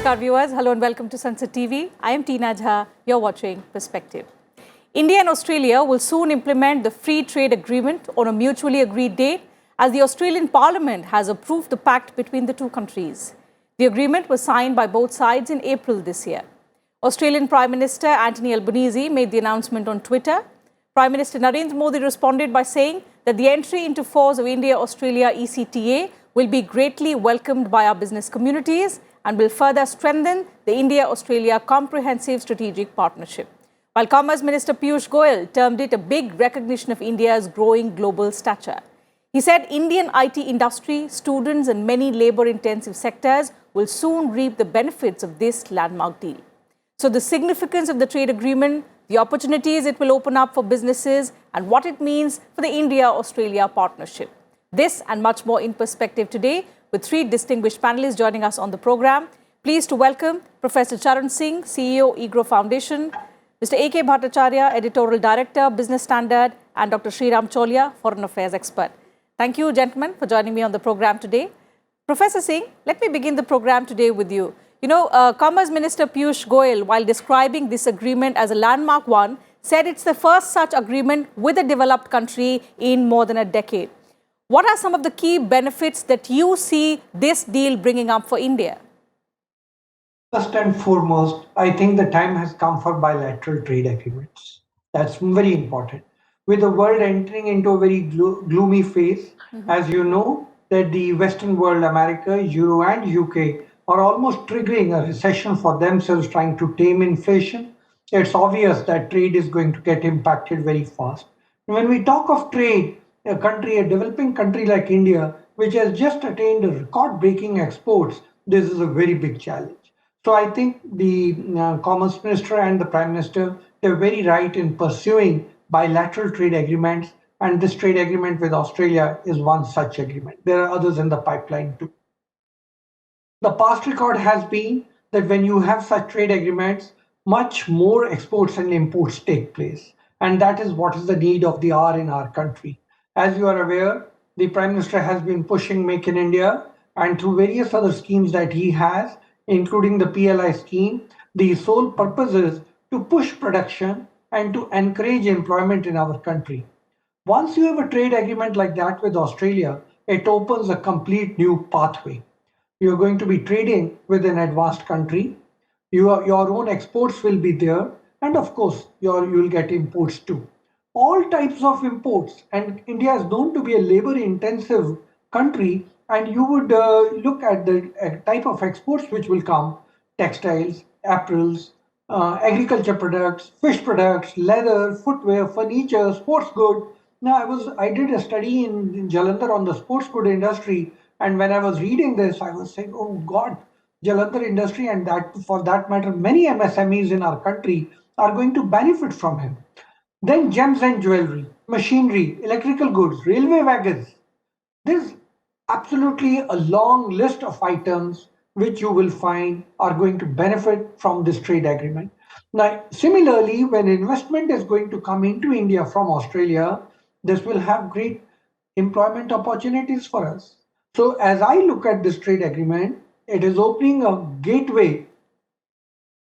Namaskar viewers, hello and welcome to Sansad TV. I am Teena Jha, you're watching Perspective. India and Australia will soon implement the free trade agreement on a mutually agreed date as the Australian Parliament has approved the pact between the two countries. The agreement was signed by both sides in April this year. Australian Prime Minister Anthony Albanese made the announcement on Twitter. Prime Minister Narendra Modi responded by saying that the entry into force of India-Australia ECTA will be greatly welcomed by our business communities and will further strengthen the India-Australia Comprehensive Strategic Partnership. While Commerce Minister Piyush Goyal termed it a big recognition of India's growing global stature. He said Indian IT industry, students and many labour-intensive sectors will soon reap the benefits of this landmark deal. So the significance of the trade agreement, the opportunities it will open up for businesses and what it means for the India-Australia partnership. This and much more in perspective today with three distinguished panelists joining us on the program. Pleased to welcome Professor Charan Singh, CEO, EGROW Foundation, Mr. A.K. Bhattacharya, Editorial Director, Business Standard, and Dr. Sreeram Chaulia, Foreign Affairs Expert. Thank you, gentlemen, for joining me on the program today. Professor Singh, let me begin the program today with you. Commerce Minister Piyush Goyal, while describing this agreement as a landmark one, said it's the first such agreement with a developed country in more than a decade. What are some of the key benefits that you see this deal bringing up for India? First and foremost, I think the time has come for bilateral trade agreements. That's very important. With the world entering into a very gloomy phase, as you know, that the Western world, America, Euro and UK are almost triggering a recession for themselves, trying to tame inflation. It's obvious that trade is going to get impacted very fast. When we talk of trade, a developing country like India, which has just attained record-breaking exports, this is a very big challenge. So I think the Commerce Minister and the Prime Minister, they're very right in pursuing bilateral trade agreements, and this trade agreement with Australia is one such agreement. There are others in the pipeline too. The past record has been that when you have such trade agreements, much more exports and imports take place. And that is what is the need of the hour in our country. As you are aware, the Prime Minister has been pushing Make in India, and through various other schemes that he has, including the PLI scheme, the sole purpose is to push production and to encourage employment in our country. Once you have a trade agreement like that with Australia, it opens a complete new pathway. You're going to be trading with an advanced country. Your own exports will be there. And of course, you'll get imports too. All types of imports. And India is known to be a labor-intensive country. And you would look at the type of exports which will come: textiles, apparels, agriculture products, fish products, leather, footwear, furniture, sports goods. Now, I did a study in Jalandhar on the sports good industry, and when I was reading this, I was saying, oh God, Jalandhar industry, and that for that matter, many MSMEs in our country are going to benefit from him. Then gems and jewelry, machinery, electrical goods, railway wagons. There's absolutely a long list of items which you will find are going to benefit from this trade agreement. Now, similarly, when investment is going to come into India from Australia, this will have great employment opportunities for us. So as I look at this trade agreement, it is opening a gateway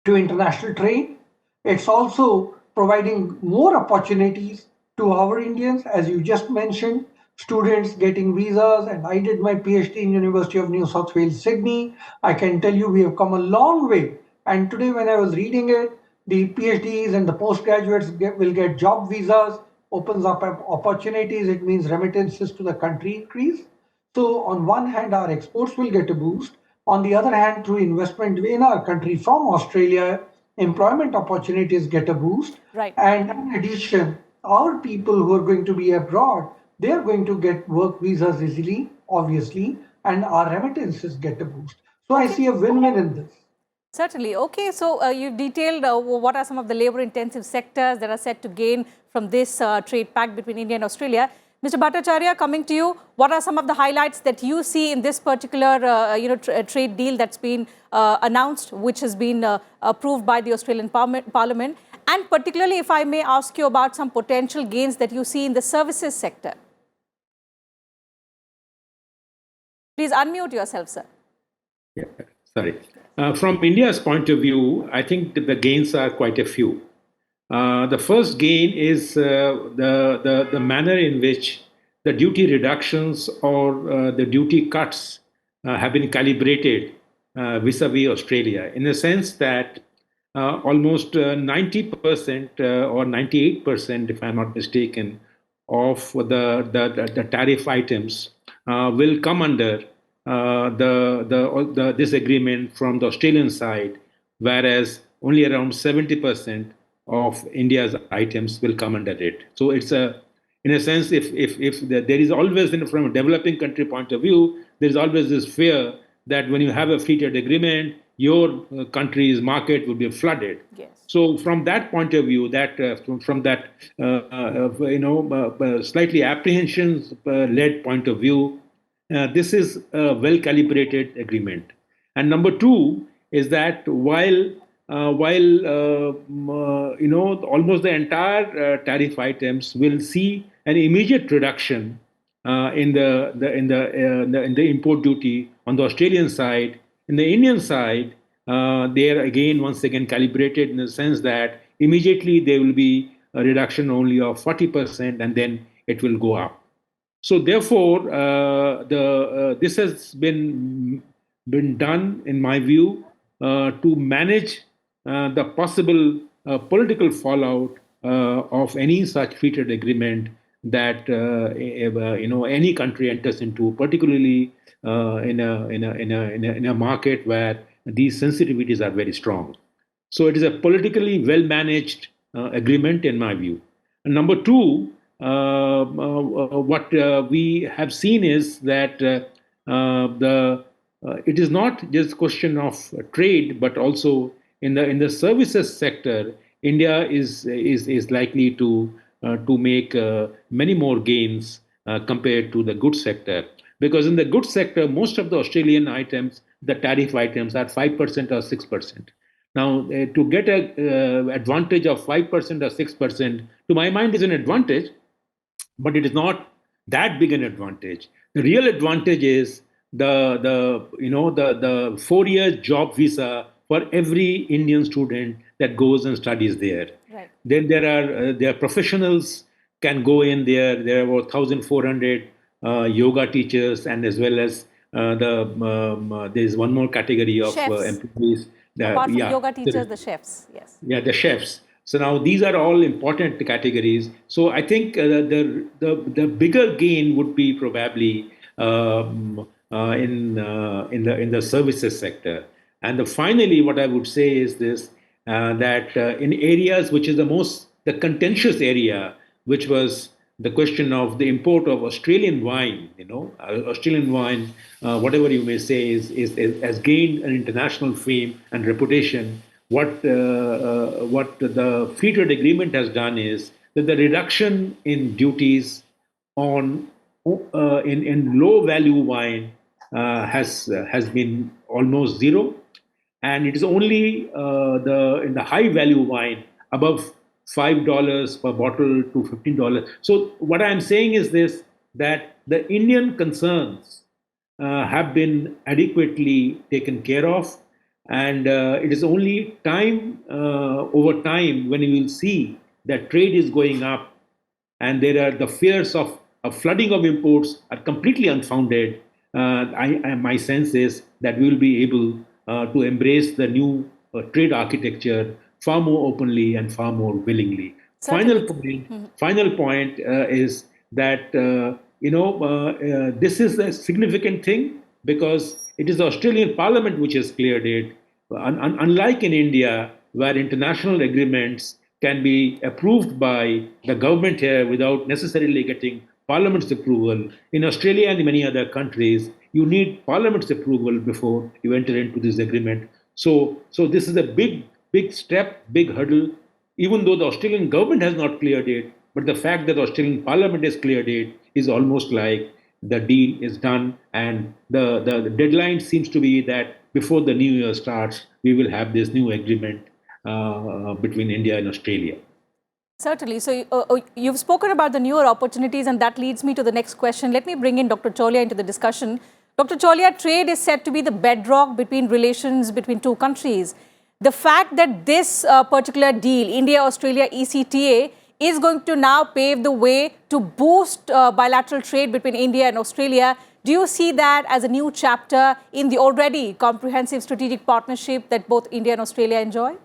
to international trade. It's also providing more opportunities to our Indians, as you just mentioned, students getting visas, and I did my PhD in University of New South Wales, Sydney. I can tell you we have come a long way. And today when I was reading it, the PhDs and the postgraduates will get job visas, opens up opportunities. It means remittances to the country increase. So on one hand, our exports will get a boost. On the other hand, through investment in our country from Australia, employment opportunities get a boost. Right. And in addition, our people who are going to be abroad, they are going to get work visas easily, obviously, and our remittances get a boost. So I see a win-win in this. Certainly. Okay, so you detailed what are some of the labor-intensive sectors that are set to gain from this trade pact between India and Australia. Mr. Bhattacharya, coming to you, what are some of the highlights that you see in this particular trade deal that's been announced, which has been approved by the Australian Parliament? And particularly, if I may ask you about some potential gains that you see in the services sector. Please unmute yourself, sir. Yeah. Sorry. From India's point of view, I think that the gains are quite a few. The first gain is the manner in which the duty reductions or the duty cuts have been calibrated vis-a-vis Australia, in the sense that almost 90% or 98%, if I'm not mistaken, of the tariff items will come under this agreement from the Australian side, whereas only around 70% of India's items will come under it. So it's in a sense, there is always, from a developing country point of view, there is always this fear that when you have a free trade agreement, your country's market will be flooded. Yes. So from that point of view, that from that slightly apprehension-led point of view, this is a well-calibrated agreement. And number two is that while almost the entire tariff items will see an immediate reduction in the import duty on the Australian side, in the Indian side, they are once again calibrated in the sense that immediately there will be a reduction only of 40%, and then it will go up. So therefore, this has been done, in my view, to manage the possible political fallout of any such free trade agreement that any country enters into, particularly in a market where these sensitivities are very strong. So it is a politically well managed agreement, in my view. And number two, what we have seen is that it is not just a question of trade, but also in the services sector, India is likely to make many more gains compared to the goods sector. Because in the goods sector, most of the Australian items, the tariff items, are 5% or 6%. Now, to get an advantage of 5% or 6%, to my mind, is an advantage, but it is not that big an advantage. The real advantage is the 4-year job visa for every Indian student that goes and studies there. Right. Then there are professionals can go in there. There are about 1,400 yoga teachers, and as well as there's one more category of employees. Apart from yoga teachers, the chefs. Yes. Yeah, the chefs. So now these are all important categories. So I think the bigger gain would be probably in the services sector. And finally, what I would say is this: that in areas which is the contentious area, which was the question of the import of Australian wine, Australian wine, whatever you may say, has gained an international fame and reputation. What the free trade agreement has done is that the reduction in duties on in low value wine has been almost zero, and it is only in the high value wine above $5 per bottle to $15. So what I am saying is this: that the Indian concerns have been adequately taken care of, and it is only over time when you will see that trade is going up, and there are the fears of a flooding of imports are completely unfounded. My sense is that we will be able to embrace the new trade architecture far more openly and far more willingly. Certainly. Final point is that this is a significant thing because it is the Australian Parliament which has cleared it. Unlike in India, where international agreements can be approved by the government here without necessarily getting Parliament's approval, in Australia and in many other countries, you need Parliament's approval before you enter into this agreement. So this is a big step, big hurdle, even though the Australian government has not cleared it. But the fact that the Australian Parliament has cleared it is almost like the deal is done. And the deadline seems to be that before the new year starts, we will have this new agreement between India and Australia. Certainly. So you've spoken about the newer opportunities, and that leads me to the next question. Let me bring in Dr. Chaulia into the discussion. Dr. Chaulia, trade is said to be the bedrock between relations between two countries. The fact that this particular deal, India-Australia ECTA, is going to now pave the way to boost bilateral trade between India and Australia, do you see that as a new chapter in the already comprehensive strategic partnership that both India and Australia enjoy?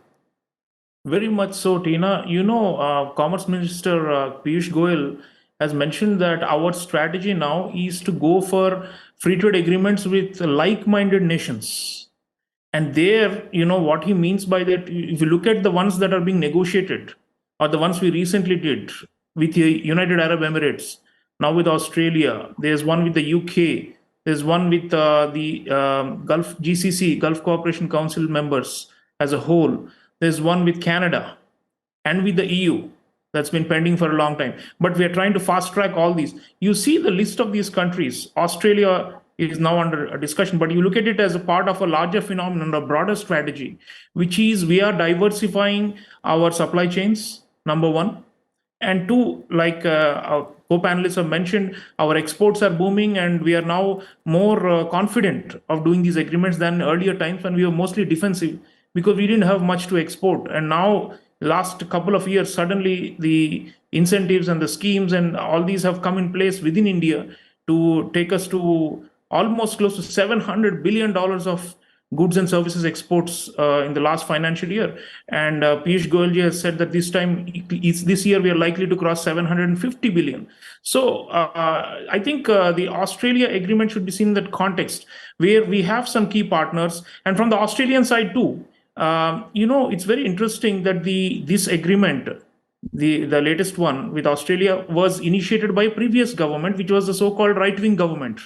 Very much so, Teena. Commerce Minister Piyush Goyal has mentioned that our strategy now is to go for free trade agreements with like-minded nations. And there, what he means by that, if you look at the ones that are being negotiated, or the ones we recently did with the United Arab Emirates, now with Australia, there's one with the UK, there's one with the Gulf GCC, Gulf Cooperation Council members as a whole. There's one with Canada and with the EU that's been pending for a long time. But we are trying to fast track all these. You see the list of these countries. Australia is now under a discussion, but you look at it as a part of a larger phenomenon, a broader strategy, which is we are diversifying our supply chains, number one. And two, like our co-panelists have mentioned, our exports are booming and we are now more confident of doing these agreements than earlier times when we were mostly defensive because we didn't have much to export. And now, last couple of years, suddenly the incentives and the schemes and all these have come in place within India to take us to almost close to $700 billion of goods and services exports in the last financial year. And Piyush Goyal ji has said that this year we are likely to cross 750 billion. So I think the Australia agreement should be seen in that context where we have some key partners. And from the Australian side too, it's very interesting that this agreement, the latest one with Australia, was initiated by a previous government, which was the so-called right-wing government,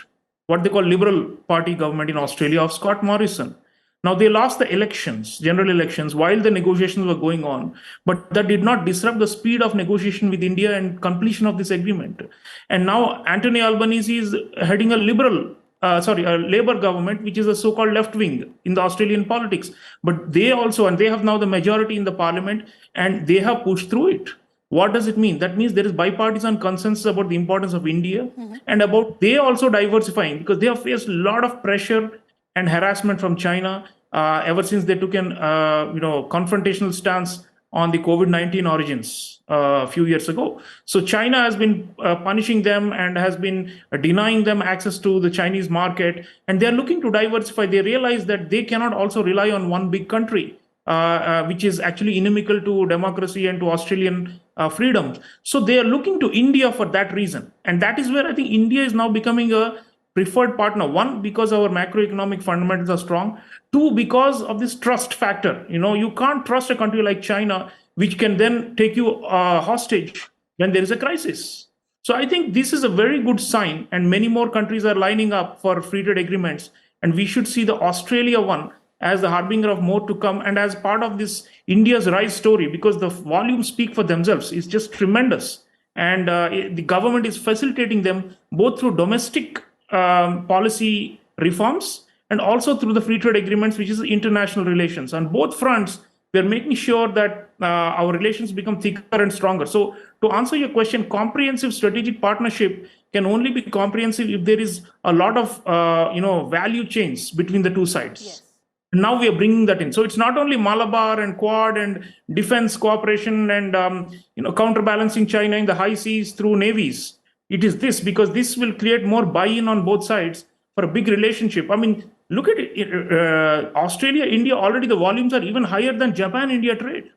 what they call Liberal Party government in Australia of Scott Morrison. Now, they lost the elections, general elections, while the negotiations were going on, but that did not disrupt the speed of negotiation with India and completion of this agreement. And now Anthony Albanese is heading a Labour government, which is a so-called left wing in the Australian politics. But they have now the majority in the parliament and they have pushed through it. What does it mean? That means there is bipartisan consensus about the importance of India and about they also diversifying because they have faced a lot of pressure and harassment from China ever since they took an confrontational stance on the COVID-19 origins a few years ago. So China has been punishing them and has been denying them access to the Chinese market. And they're looking to diversify. They realize that they cannot also rely on one big country, which is actually inimical to democracy and to Australian freedom. So they are looking to India for that reason. And that is where I think India is now becoming a preferred partner. One, because our macroeconomic fundamentals are strong. Two, because of this trust factor. You can't trust a country like China, which can then take you hostage when there is a crisis. So I think this is a very good sign, and many more countries are lining up for free trade agreements. And we should see the Australia one as the harbinger of more to come and as part of this India's rise story, because the volumes speak for themselves. It's just tremendous. And the government is facilitating them both through domestic policy reforms and also through the free trade agreements, which is international relations. On both fronts, we're making sure that our relations become thicker and stronger. So to answer your question, comprehensive strategic partnership can only be comprehensive if there is a lot of value chains between the two sides. Yes. Now we are bringing that in. So it's not only Malabar and Quad and defense cooperation and counterbalancing China in the high seas through navies. It is this, because this will create more buy-in on both sides for a big relationship. I mean, look at it. Australia, India, already the volumes are even higher than Japan-India trade.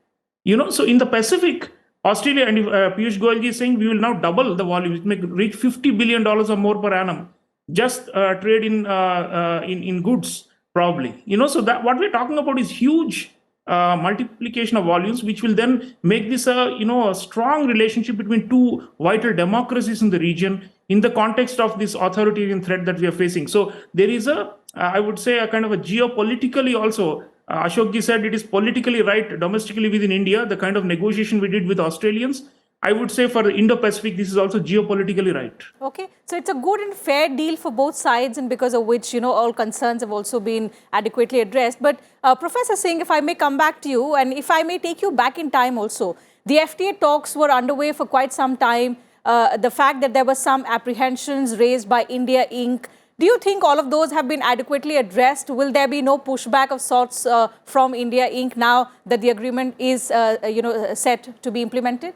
So in the Pacific, Australia, and Piyush Goyal ji is saying we will now double the volumes. It may reach $50 billion or more per annum. Just trade in goods, probably. So that what we're talking about is huge multiplication of volumes, which will then make this a strong relationship between two vital democracies in the region in the context of this authoritarian threat that we are facing. So there is I would say, a kind of a geopolitically also, Ashok ji said it is politically right domestically within India, the kind of negotiation we did with Australians. I would say for the Indo-Pacific, this is also geopolitically right. Okay, so it's a good and fair deal for both sides, and because of which, all concerns have also been adequately addressed. But Professor Singh, if I may come back to you, and if I may take you back in time also, the FTA talks were underway for quite some time. The fact that there were some apprehensions raised by India Inc. Do you think all of those have been adequately addressed? Will there be no pushback of sorts from India Inc. now that the agreement is, set to be implemented?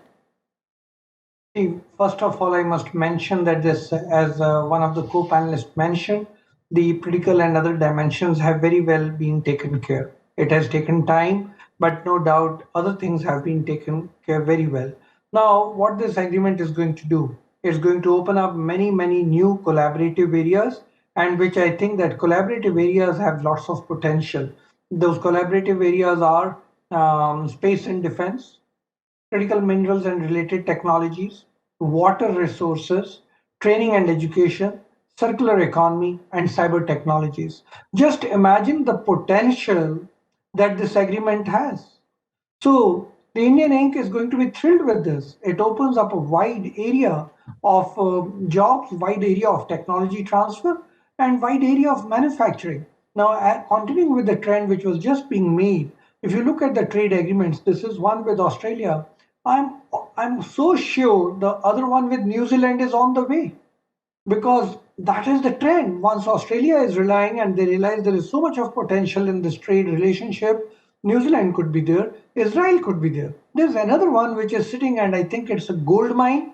First of all, I must mention that this, as one of the co-panelists mentioned, the political and other dimensions have very well been taken care. It has taken time, but no doubt other things have been taken care very well. Now, what this agreement is going to do is going to open up many, many new collaborative areas, and which I think that collaborative areas have lots of potential. Those collaborative areas are space and defense, critical minerals and related technologies, water resources, training and education, circular economy, and cyber technologies. Just imagine the potential that this agreement has. So, the Indian Inc. is going to be thrilled with this. It opens up a wide area of jobs, wide area of technology transfer, and wide area of manufacturing. Now, continuing with the trend which was just being made, if you look at the trade agreements, this is one with Australia. I'm so sure the other one with New Zealand is on the way, because that is the trend. Once Australia is relying and they realize there is so much of potential in this trade relationship, New Zealand could be there, Israel could be there. There's another one which is sitting, and I think it's a gold mine.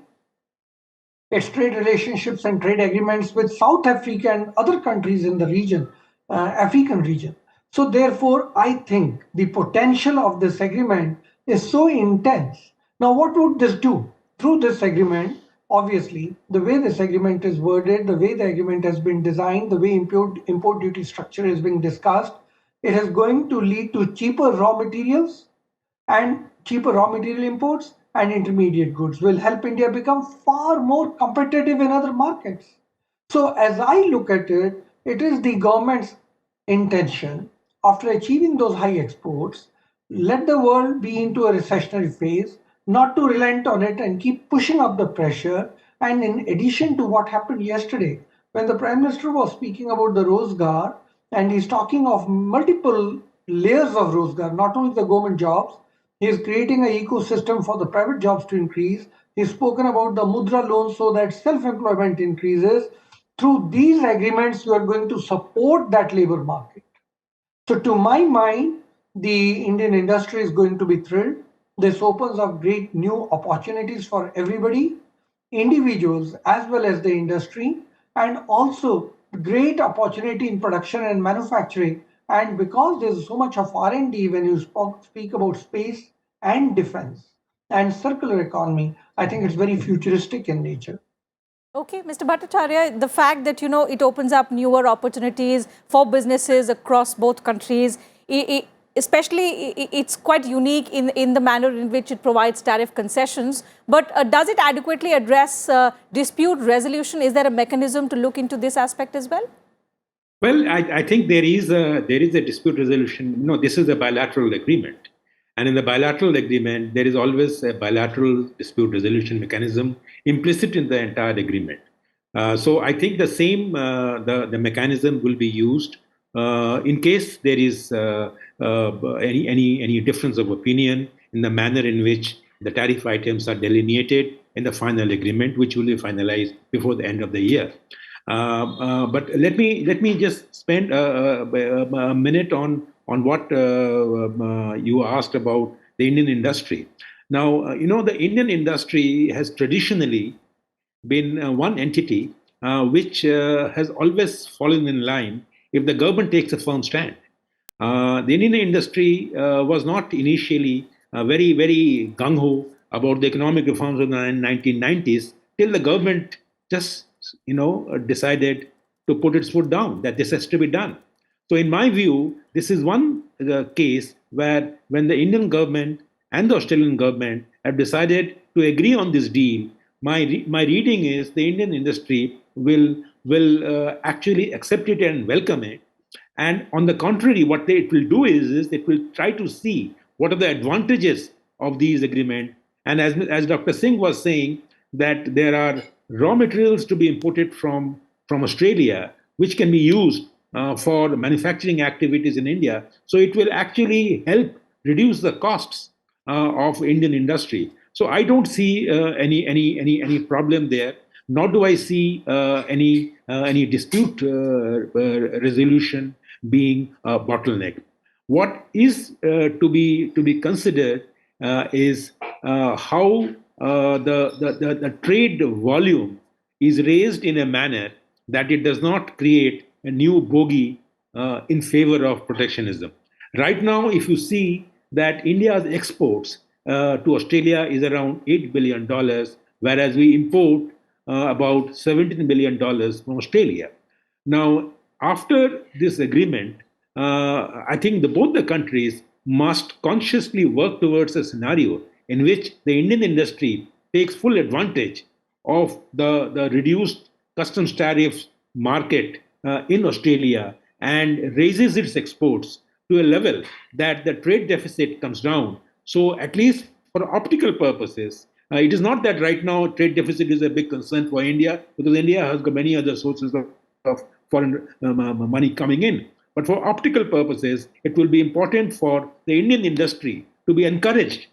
It's trade relationships and trade agreements with South Africa and other countries in the region, African region. So therefore, I think the potential of this agreement is so intense. Now, what would this do? Through this agreement, obviously, the way this agreement is worded, the way the agreement has been designed, the way import duty structure is being discussed, it is going to lead to cheaper raw materials, and cheaper raw material imports and intermediate goods will help India become far more competitive in other markets. So as I look at it, it is the government's intention, after achieving those high exports, let the world be into a recessionary phase, not to relent on it and keep pushing up the pressure. And in addition to what happened yesterday, when the Prime Minister was speaking about the Rozgar, and he's talking of multiple layers of Rozgar, not only the government jobs, he is creating an ecosystem for the private jobs to increase. He's spoken about the Mudra loan so that self-employment increases. Through these agreements, you are going to support that labor market. So to my mind, the Indian industry is going to be thrilled. This opens up great new opportunities for everybody, individuals as well as the industry, and also great opportunity in production and manufacturing. And because there's so much of R&D when you speak about space and defense and circular economy, I think it's very futuristic in nature. Okay, Mr. Bhattacharya, the fact that, it opens up newer opportunities for businesses across both countries, especially it's quite unique in the manner in which it provides tariff concessions. But does it adequately address dispute resolution? Is there a mechanism to look into this aspect as well? Well, I think there is a dispute resolution. This is a bilateral agreement. And in the bilateral agreement, there is always a bilateral dispute resolution mechanism implicit in the entire agreement. So I think the same, the mechanism will be used in case there is any difference of opinion in the manner in which the tariff items are delineated in the final agreement, which will be finalized before the end of the year. But let me just spend a minute on what you asked about the Indian industry. Now, the Indian industry has traditionally been one entity which has always fallen in line if the government takes a firm stand. The Indian industry was not initially very, very gung-ho about the economic reforms of the 1990s till the government just, decided to put its foot down, that this has to be done. So in my view, this is one case where when the Indian government and the Australian government have decided to agree on this deal, my reading is the Indian industry will actually accept it and welcome it. And on the contrary, what it will do is it will try to see what are the advantages of these agreements. And as Dr. Singh was saying, that there are raw materials to be imported from Australia, which can be used for manufacturing activities in India. So it will actually help reduce the costs of Indian industry. So I don't see any problem there. nor do I see any dispute resolution being a bottleneck. What is to be considered is how the trade volume is raised in a manner that it does not create a new bogey in favor of protectionism. Right now, if you see that India's exports to Australia is around $8 billion, whereas we import about $17 billion from Australia. Now, after this agreement, I think both the countries must consciously work towards a scenario in which the Indian industry takes full advantage of the reduced customs tariffs market in Australia and raises its exports to a level that the trade deficit comes down. So, at least for optical purposes, it is not that right now trade deficit is a big concern for India, because India has got many other sources of foreign money coming in. But for optical purposes, it will be important for the Indian industry to be encouraged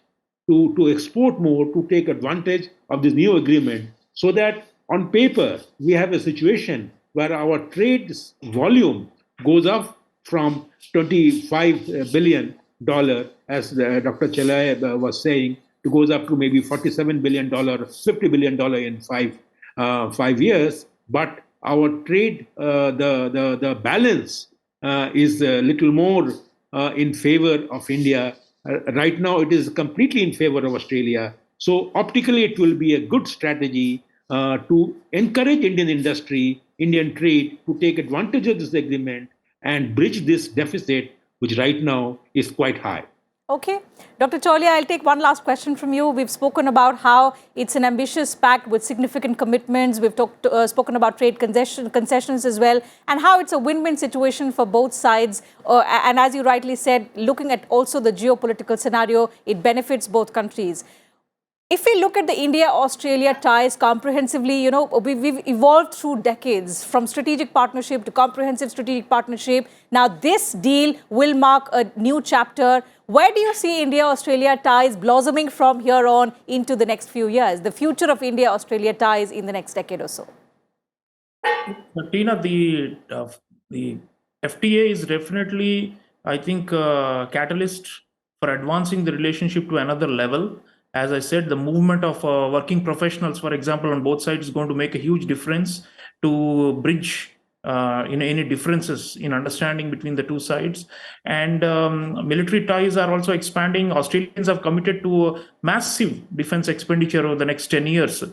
to export more, to take advantage of this new agreement, so that on paper we have a situation where our trade volume goes up from $25 billion, as Dr. Chaulia was saying, to goes up to maybe $47 billion, $50 billion in 5 years. But our trade, the balance is a little more in favor of India. Right now, it is completely in favor of Australia. So optically, it will be a good strategy to encourage Indian industry, Indian trade, to take advantage of this agreement and bridge this deficit, which right now is quite high. Okay. Dr. Chaulia, I'll take one last question from you. We've spoken about how it's an ambitious pact with significant commitments. We've spoken about trade concessions as well, and how it's a win-win situation for both sides. And as you rightly said, looking at also the geopolitical scenario, it benefits both countries. If we look at the India-Australia ties comprehensively, we've evolved through decades from strategic partnership to comprehensive strategic partnership. Now, this deal will mark a new chapter. Where do you see India-Australia ties blossoming from here on into the next few years? The future of India-Australia ties in the next decade or so? Teena, the FTA is definitely, I think, a catalyst for advancing the relationship to another level. As I said, the movement of working professionals, for example, on both sides is going to make a huge difference to bridge any differences in understanding between the two sides. And military ties are also expanding. Australians have committed to a massive defense expenditure over the next 10 years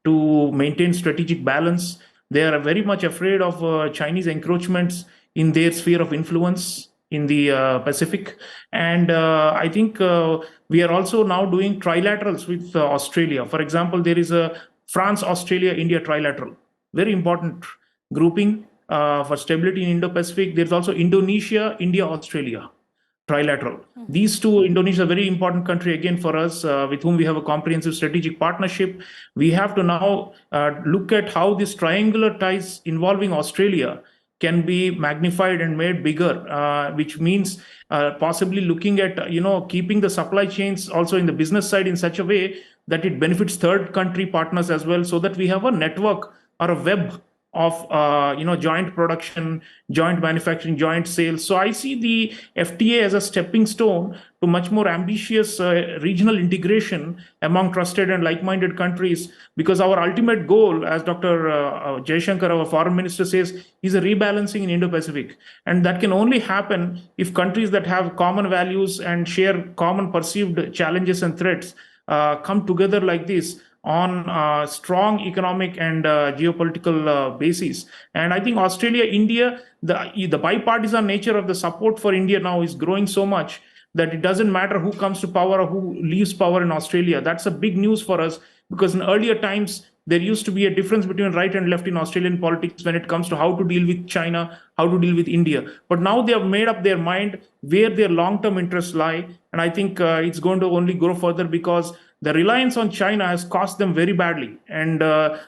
to maintain strategic balance. They are very much afraid of Chinese encroachments in their sphere of influence in the Pacific. And I think we are also now doing trilaterals with Australia. For example, there is a France-Australia-India trilateral, very important grouping for stability in Indo-Pacific. There's also Indonesia-India-Australia trilateral. These two, Indonesia, a very important country again for us, with whom we have a comprehensive strategic partnership. We have to now look at how these triangular ties involving Australia can be magnified and made bigger, which means possibly looking at keeping the supply chains also in the business side in such a way that it benefits third country partners as well, so that we have a network or a web of joint production, joint manufacturing, joint sales. So I see the FTA as a stepping stone to much more ambitious regional integration among trusted and like-minded countries, because our ultimate goal, as Dr. Jaishankar, our foreign minister, says, is a rebalancing in Indo-Pacific. And that can only happen if countries that have common values and share common perceived challenges and threats come together like this on strong economic and geopolitical basis. And I think Australia, India, the bipartisan nature of the support for India now is growing so much that it doesn't matter who comes to power or who leaves power in Australia. That's a big news for us, because in earlier times, there used to be a difference between right and left in Australian politics when it comes to how to deal with China, how to deal with India. But now they have made up their mind where their long-term interests lie. And I think it's going to only grow further, because the reliance on China has cost them very badly, and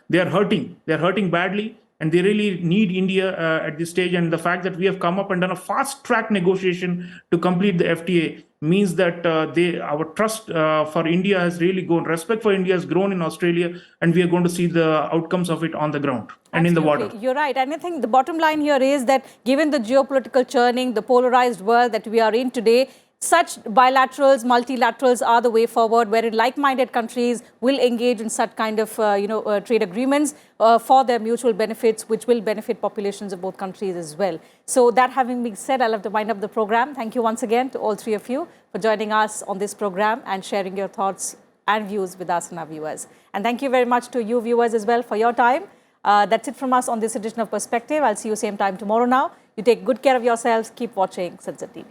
they are hurting. They are hurting badly. and they really need India at this stage. And the fact that we have come up and done a fast-track negotiation to complete the FTA means that our trust for India has really grown. Respect for India has grown in Australia, and we are going to see the outcomes of it on the ground and in the water. You're right. And I think the bottom line here is that given the geopolitical churning, the polarized world that we are in today, such bilaterals, multilaterals are the way forward, wherein like-minded countries will engage in such kind of trade agreements for their mutual benefits, which will benefit populations of both countries as well. So that having been said, I'll have to wind up the program. Thank you once again to all three of you for joining us on this program and sharing your thoughts and views with us and our viewers. And thank you very much to you viewers as well for your time. That's it from us on this edition of Perspective. I'll see you same time tomorrow now. You take good care of yourselves. Keep watching Sansad TV.